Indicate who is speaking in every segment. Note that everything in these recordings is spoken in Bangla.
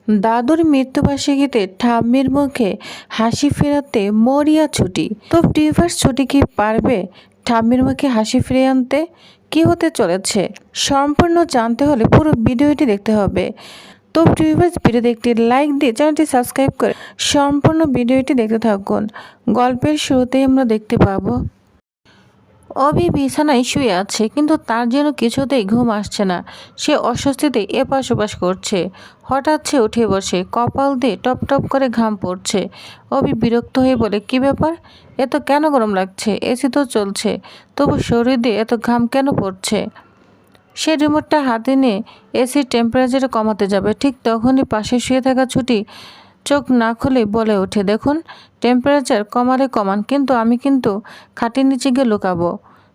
Speaker 1: দাদুর মৃত্যুবার্ষিকীতে ঠাম্মির মুখে হাসি ফেরাতে মরিয়া ছুটি। তো টিভার্স ছুটি কি পারবে ঠাম্মির মুখে হাসি ফিরিয়ে আনতে? কি হতে চলেছে সম্পূর্ণ জানতে হলে পুরো ভিডিওটি দেখতে হবে। তো টিভার্স ভিডিওতে একটি লাইক দিয়ে চ্যানেলটি সাবস্ক্রাইব করে সম্পূর্ণ ভিডিওটি দেখতে থাকুন। গল্পের শুরুতেই আমরা দেখতে পাবো অভি বিছানায় শুয়ে আছে, কিন্তু তার যেন কিছুতেই ঘুম আসছে না। সে অস্বস্তিতে এপাশ ওপাশ করছে। হঠাৎ সে উঠে বসে, কপাল দিয়ে টপ টপ করে ঘাম পড়ছে। অভি বিরক্ত হয়ে বলে, কি ব্যাপার, এত কেন গরম লাগছে? এসি তো চলছে, তবু শরীর দিয়ে এত ঘাম কেন পড়ছে? সে রিমোটটা হাতে নিয়ে এসির টেম্পারেচার কমাতে যাবে, ঠিক তখনই পাশে শুয়ে থাকা ছুটি চোখ না খুলে বলে ওঠে, দেখুন টেম্পারেচার কমালে কমান, কিন্তু আমি কিন্তু খাটের নিচে গিয়ে লুকাবো।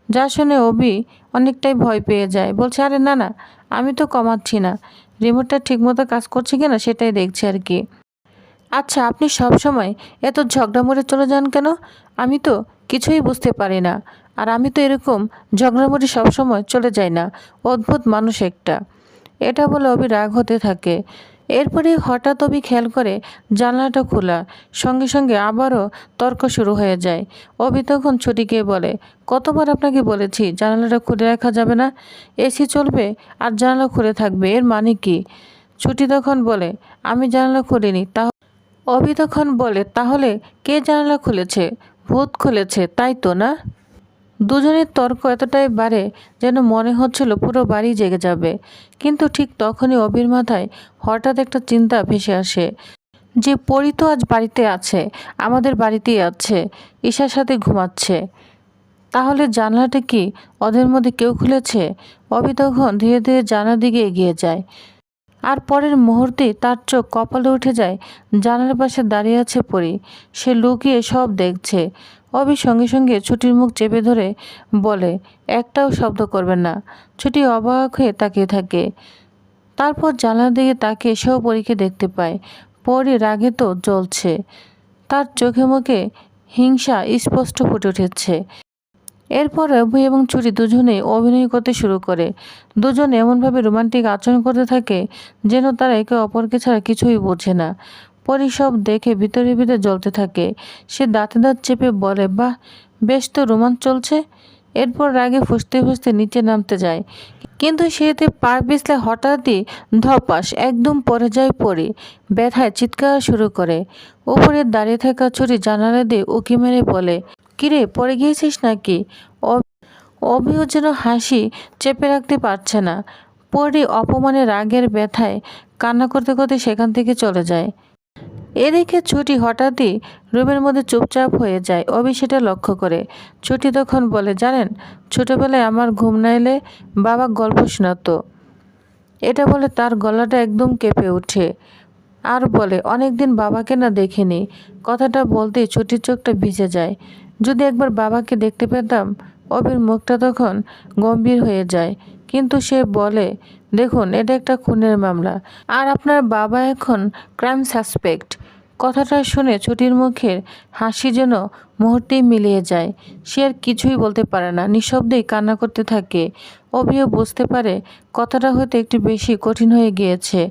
Speaker 1: যা শুনে অভি অনেকটাই ভয় পেয়ে যায়। বলছে, আরে না না, আমি তো কমাচ্ছি না, রিমোটটা ঠিকমতো কাজ করছে কিনা সেটাই দেখছি আর কি। আচ্ছা, আপনি সব সময় এত ঝগড়া মরে চলে যান কেন? আমি তো কিছুই বুঝতে পারি না। আর আমি তো এরকম ঝগড়া মরে সবসময় চলে যাই না, অদ্ভুত মানুষ একটা। এটা বলে অভি রাগ হতে থাকে। এরপরে হঠাৎ অভি খেয়াল করে জানলাটা খোলা, সঙ্গে সঙ্গে আবারও তর্ক শুরু হয়ে যায়। অভি তখন ছুটিকে বলে, কতবার আপনাকে বলেছি জানালাটা খুলে রাখা যাবে না, এসি চলবে আর জানালা খুলে থাকবে, এর মানে কি? ছুটি তখন বলে, আমি জানালা খুলিনি। অভি তখন বলে, তাহলে কে জানালা খুলেছে? ভূত খুলেছে, তাই তো না? দুজনের তর্ক এতটাই বাড়ে যেন মনে হচ্ছিল পুরো বাড়ি জেগে যাবে। কিন্তু ঠিক তখনই অভির মাথায় হঠাৎ একটা চিন্তা ভেসে আসে, যে পরি তো আজ বাড়িতে আছে, আমাদের বাড়িতেই আছে, ঈশার সাথে ঘুমাচ্ছে। তাহলে জানলাটা কি ওদের মধ্যে কেউ খুলেছে? অভি তখন ধীরে ধীরে জানালার দিকে এগিয়ে যায়। আর পরের মুহূর্তেই তার চোখ কপালে উঠে যায়, জানালার পাশে দাঁড়িয়ে আছে পরি। সে লুকিয়ে সব দেখছে। অভি সঙ্গে সঙ্গে ছুটির মুখ চেপে ধরে বলে, একটাও শব্দ করবেন না। ছুটি অবাক হয়ে তাকিয়ে থাকে। তারপর জানালার দিকে তাকিয়ে সেও পরীকে দেখতে পায়। পরি রাগে তো জ্বলছে, তার চোখে মুখে হিংসা স্পষ্ট ফুটে উঠেছে। এরপর অভি এবং ছুটি দুজনেই অভিনয় করতে শুরু করে। দুজন এমনভাবে রোমান্টিক আচরণ করতে থাকে যেন তারা একে অপরকে ছাড়া কিছুই বোঝে না। পরি সব দেখে ভিতরে ভিতরে জ্বলতে থাকে। সে দাঁতে দাঁত চেপে বলে, বাহ, বেশ তো রোমাঞ্চ চলছে। এরপর রাগে ফুঁসতে ফুঁসতে নিচে নামতে যায়, কিন্তু সেতে পা পিছলে হঠাৎই ধপাস একদম পড়ে যায় পরি। ব্যথায় চিৎকার শুরু করে। উপরে দাঁড়িয়ে থাকা ছুটি জানালা দিয়ে উকি মেরে বলে, কিরে, পড়ে গিয়েছিস নাকি? অভিও যেন হাসি চেপে রাখতে পারছে না। পরি অপমানে রাগের ব্যথায় কান্না করতে করতে সেখান থেকে চলে যায়। এদিকে ছুটি হঠাৎই রুমের মধ্যে চুপচাপ হয়ে যায়। অভি সেটা লক্ষ্য করে। ছুটি তখন বলে, জানেন, ছোটবেলায় আমার ঘুম না এলে বাবা গল্প শোনাতো। এটা বলে তার গলাটা একদম কেঁপে ওঠে। আর বলে, অনেকদিন বাবাকে না দেখিনি। কথাটা বলতেই ছুটির চোখটা ভিজে যায়। যদি একবার বাবাকে দেখতে পেতাম। অভির মুখটা তখন গম্ভীর হয়ে যায়। কিন্তু সে বলে, দেখুন, এটা একটা খুনের মামলা, আর আপনার বাবা এখন ক্রাইম সাসপেক্ট। কথাটা শুনে ছুটির মুখের হাসি যেন মুহূর্তেই মিলিয়ে যায়। সে আর কিছুই বলতে পারে না, নিঃশব্দেই কান্না করতে থাকে। অভিও বুঝতে পারে কথাটা হয়তো একটু বেশি কঠিন হয়ে গিয়েছে,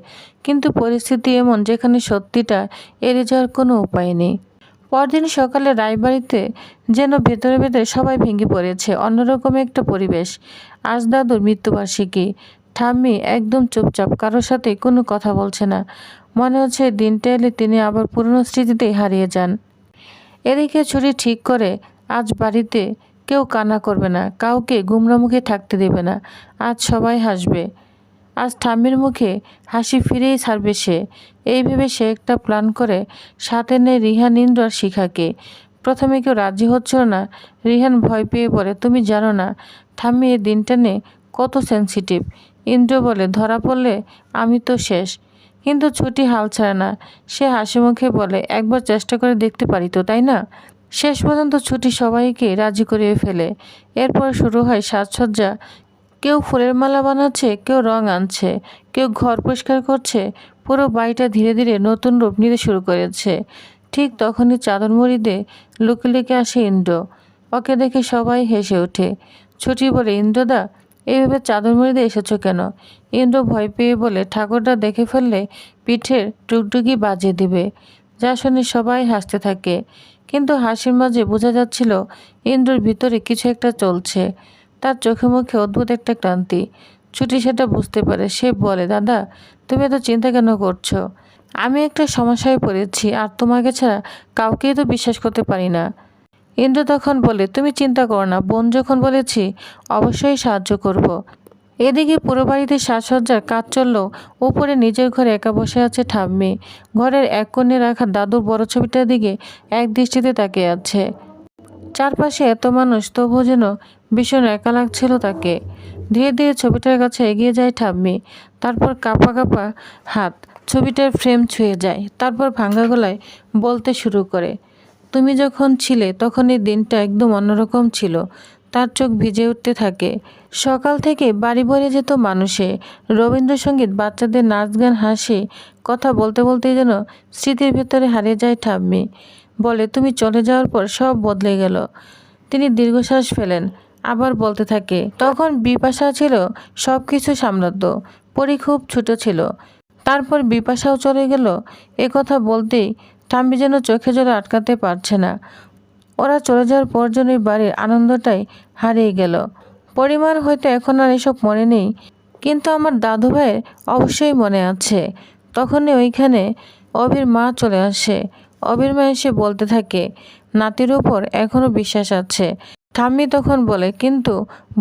Speaker 1: কিন্তু পরিস্থিতি এমন যেখানে সত্যিটা এড়িয়ে যাওয়ার কোনো উপায় নেই। পরদিন সকালে রায়বাড়িতে যেন ভেতরে ভেতরে সবাই ভেঙে পড়েছে। অন্যরকম একটা পরিবেশ। আজ দাদুর মৃত্যুবার্ষিকী। ঠাম্মি একদম চুপচাপ, কারোর সাথে কোনো কথা বলছে না। মনে হচ্ছে দিনটা এলে তিনি আবার পুরনো স্মৃতিতেই হারিয়ে যান। এদিকে ছুটি ঠিক করে আজ বাড়িতে কেউ কান্না করবে না, কাউকে গুমরা মুখে থাকতে দেবে না। আজ সবাই হাসবে। আজ ঠাম্মির মুখে হাসি ফিরেই ছাড়বে সে। এই ভেবে সে একটা প্ল্যান করে সাথে নেয় রিহান, ইন্দ্র আর শিখাকে। প্রথমে কেউ রাজি হচ্ছিল না। রিহান ভয় পেয়ে বলে, তুমি জানো না ঠাম্মি এই দিনটা নিয়ে কত সেন্সিটিভ। ইন্দ্র বলে, ধরা পড়লে আমি তো শেষ। কিন্তু ছুটি হাল ছাড়ে না। সে হাসি মুখে বলে, একবার চেষ্টা করে দেখতে পারি তো, তাই না? শেষ পর্যন্ত ছুটি সবাইকে রাজি করিয়ে ফেলে। এরপর শুরু হয় সাজসজ্জা। কেউ ফুলের মালা বানাচ্ছে, কেউ রং আনছে, কেউ ঘর পরিষ্কার করছে। পুরো বাড়িটা ধীরে ধীরে নতুন রূপ নিতে শুরু করেছে। ঠিক তখনই চাদর মুড়ি দিয়ে লুকে লুকে আসে ইন্দ্র। ওকে দেখে সবাই হেসে ওঠে। ছুটি বলে, ইন্দ্রদা, এইভাবে চাদর মুড়ি দিয়ে এসেছো কেন? ইন্দ্র ভয় পেয়ে বলে, ঠাকুরটা দেখে ফেললে পিঠের টুকটুকি বাজিয়ে দিবে। যা শুনে সবাই হাসতে থাকে, কিন্তু হাসির মাঝে বোঝা যাচ্ছিল ইন্দ্রর ভিতরে কিছু একটা চলছে। তার চোখে মুখে অদ্ভুত একটা ক্লান্তি। ছুটি সেটা বুঝতে পারে। সে বলে, দাদা তুমি এত চিন্তা কেন করছো? আমি একটা সমস্যায় পড়েছি, আর তোমাকে ছাড়া কাউকেই তো বিশ্বাস করতে পারি না। ইন্দ্র তখন বলে, তুমি চিন্তা করো না, বোন যখন বলেছি অবশ্যই সাহায্য করব। এদিকে পুরো বাড়িতে সাজসজ্জার কাজ চলল। উপরে নিজের ঘরে একা বসে আছে ঠাম্মি। ঘরের এক কোণে রাখা দাদুর বড় ছবিটার দিকে এক দৃষ্টিতে তাকিয়ে আছে। চারপাশে এত মানুষ, তবুও যেন ভীষণ একা লাগছিল তাকে। ধীরে ধীরে ছবিটার কাছে এগিয়ে যায় ঠাম্মি। তারপর কাঁপা কাঁপা হাত ছবিটার ফ্রেম ছুঁয়ে যায়। তারপর ভাঙা গলায় বলতে শুরু করে, তুমি যখন ছিলে তখন এই দিনটা একদম অন্যরকম ছিল। তার চোখ ভিজে উঠতে থাকে। সকাল থেকে বাড়ি ভরে যেত মানুষে, রবীন্দ্রসঙ্গীত, বাচ্চাদের নাচ গান, হাসি, কথা বলতে বলতেই যেন স্মৃতির ভেতরে হারিয়ে যায় ঠাম্মি। বলে, তুমি চলে যাওয়ার পর সব বদলে গেল। তিনি দীর্ঘশ্বাস ফেলেন, আবার বলতে থাকে, তখন বিপাশা ছিল, সব কিছু সামলাতো। পরি খুব ছোট ছিল। তারপর বিপাশাও চলে গেল। কথা বলতেই ঠাম্মি যেন চোখে জল আটকাতে পারছে না। ওরা চলে যাওয়ার পর যেন এই বাড়ির আনন্দটাই হারিয়ে গেল। পরিমাণ হয়তো এখন আর এসব মনে নেই, কিন্তু আমার দাদু ভাইয়ের অবশ্যই মনে আছে। তখনই ওইখানে অভির মা চলে আসে। অভির মা এসে বলতে থাকে, নাতির উপর এখনো বিশ্বাস আছে। ঠাম্মি তখন বলে, কিন্তু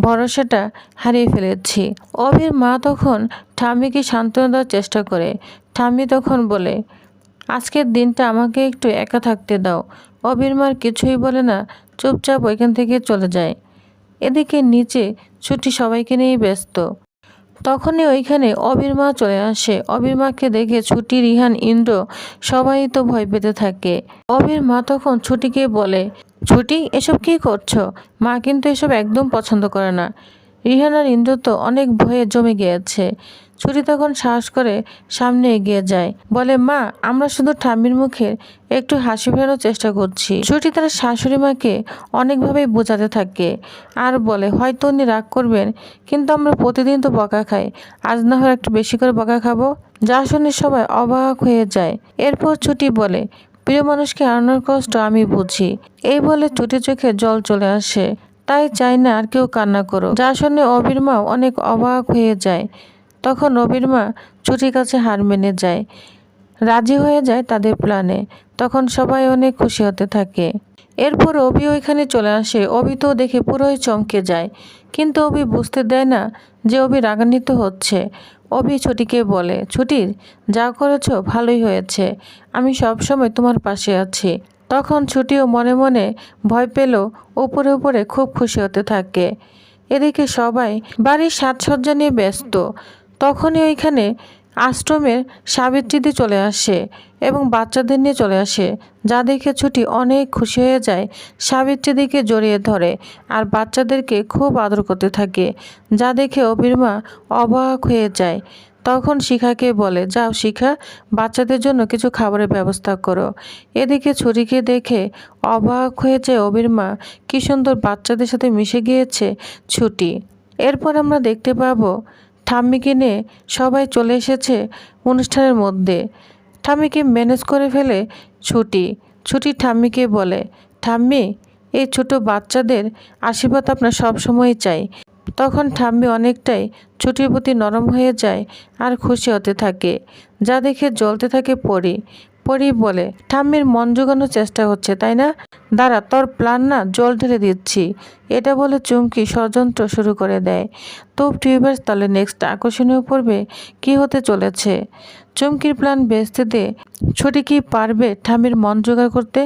Speaker 1: ভরসাটা হারিয়ে ফেলেছি। অভির মা তখন ঠাম্মিকে সান্ত্বনা দেওয়ার চেষ্টা করে। ঠাম্মি তখন বলে, আজকের দিনটা আমাকে একটু একা থাকতে দাও। অভির মার কিছুই বলে না, চুপচাপ ওইখান থেকে চলে যায়। এদিকে নিচে ছুটি সবাইকে নিয়ে ব্যস্ত। তখনই ওইখানে অভির মা চলে আসে। অভির মাকে দেখে ছুটি, রিহান, ইন্দ্র সবাই তো ভয় পেতে থাকে। অভির মা তখন ছুটিকে বলে, ছুটি এসব কি করছো? মা কিন্তু এসব একদম পছন্দ করে না। রিহান আর ইন্দ্র তো অনেক ভয়ে জমে গিয়েছে। ছুটি তখন সাহস করে সামনে এগিয়ে যায়, বলে, মা আমরা শুধু ঠাম্মির মুখে একটু হাসি ফেরানোর চেষ্টা করছি। ছুটি তার শাশুড়ি মাকে অনেকভাবেই বোঝাতে থাকে, আর বলে, হয়তো উনি রাগ করবেন, কিন্তু আমরা প্রতিদিন তো বকা খাই, আজ না হয় একটু বেশি করে বকা খাবো। যা শুনে সবাই অবাক হয়ে যায়। এরপর ছুটি বলে, প্রিয় মানুষকে হারানোর কষ্ট আমি বুঝি। এই বলে ছুটি চোখে জল চলে আসে। তাই চাই না আর কেউ কান্না করো। যা শুনে অভির মাও অনেক অবাক হয়ে যায়। তখন অভির মা ছুটির কাছে হার মেনে যায়, রাজি হয়ে যায় তাদের প্ল্যানে। তখন সবাই অনেক খুশি হতে থাকে। এরপর অভি ওইখানে চলে আসে। অভি তো দেখে পুরোই চমকে যায়, কিন্তু অভি বুঝতে দেয় না যে অভি রাগান্বিত হচ্ছে। অভি ছুটিকে বলে, ছুটির যা করেছো ভালোই হয়েছে, আমি সব সময় তোমার পাশে আছি। তখন ছুটিও মনে মনে ভয় পেল, উপরে উপরে খুব খুশি হতে থাকে। এদিকে সবাই বাড়ির সাজসজ্জা নিয়ে ব্যস্ত। তখনই ওইখানে আশ্রমের সাবিত্রীদি চলে আসে এবং বাচ্চাদের নিয়ে চলে আসে, যা দেখে ছুটি অনেক খুশি হয়ে যায়। সাবিত্রীদিকে জড়িয়ে ধরে আর বাচ্চাদেরকে খুব আদর করতে থাকে, যা দেখে অভির মা অবাক হয়ে যায়। তখন শিখাকে বলে, যাও শিখা, বাচ্চাদের জন্য কিছু খাবারের ব্যবস্থা করো। এদিকে ছুরিকে দেখে অবাক হয়ে যায় অভির মা, কি সুন্দর বাচ্চাদের সাথে মিশে গিয়েছে ছুটি। এরপর আমরা দেখতে পাবো ঠাম্মিকে নিয়ে সবাই চলে এসেছে অনুষ্ঠানের মধ্যে। ঠাম্মিকে ম্যানেজ করে ফেলে ছুটি ঠাম্মিকে বলে, ঠাম্মি এই ছোট বাচ্চাদের আশীর্বাদ আপনার সবসময় চাই। তখন ঠাম্মি অনেকটাই ছুটির প্রতি নরম হয়ে যায় আর খুশি হতে থাকে, যা দেখে জ্বলতে থাকে পরি বলে, ঠাম্মির মন জোগানোর চেষ্টা হচ্ছে তাই না? দাঁড়া, তোর প্ল্যান না জল ঢেলে দিচ্ছি। এটা বলে চুমকি ষড়যন্ত্র শুরু করে দেয়। তো ভিউয়ার্স, তাহলে নেক্সট আকর্ষণীয় পর্বে কি হতে চলেছে? চুমকির প্ল্যান ভেস্তে দিয়ে ছুটি কি পারবে ঠাম্মির মন জোগাড় করতে?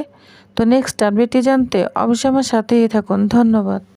Speaker 1: তো নেক্সট আপডেটটি জানতে অবশ্যই আমার সাথেই থাকুন। ধন্যবাদ।